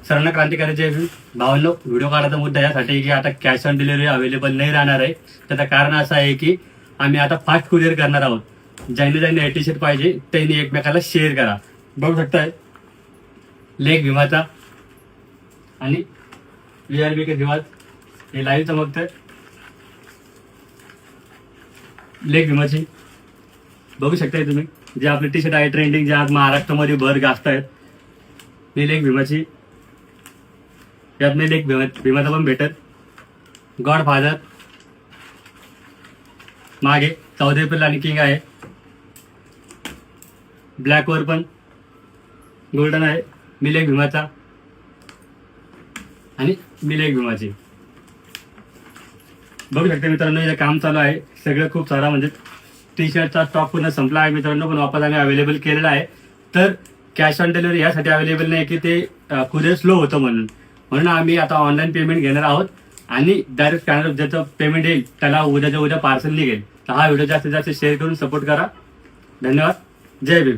सरांना क्रांतिकारीचे भावांनो, व्हिडिओ काढायचा मुद्दा यासाठी की आता कॅश ऑन डिलिव्हरी अवेलेबल नाही राहणार आहे. त्याचं कारण असं आहे की आम्ही आता फास्ट कुरिअर करणार आहोत. ज्यांनी टी शर्ट पाहिजे त्यांनी एकमेकाला शेअर करा. बघू शकताय लेख भीमाचा आणि VRB के दिवाज हे लाईव्ह चमकतंय. लेख भीमाची बघू शकताय तुम्ही, जे आपले टी शर्ट आहे ट्रेंडिंग, जे आज महाराष्ट्रामध्ये भर गाजत आहेत. ही लेख भीमाची, यात नाही लेख भीमाचा पण भेटत. गॉड फादर मागे 14 एप्रिल आणि किंग आहे. ब्लॅकवर पण गोल्डन आहे. मिलेक भीमाचा आणि मिलेक भीमाची बघू शकता मित्रांनो. इथे काम चालू आहे. सगळं खूप सारा म्हणजे टी शर्टचा स्टॉक पूर्ण संपला आहे मित्रांनो, पण वापस आम्ही अवेलेबल केलेला आहे. तर कॅश ऑन डिलिव्हरी यासाठी अवेलेबल नाही की ते कुरिअर स्लो होतं म्हणून आम्ही आता ऑनलाईन पेमेंट घेणार आहोत आणि डायरेक्ट स्कॅनर ज्याचं पेमेंट येईल त्याला उद्याच्या उद्या पार्सल निघेल. तर हा व्हिडिओ जास्तीत जास्त शेअर करून सपोर्ट करा. धन्यवाद. जय भीम.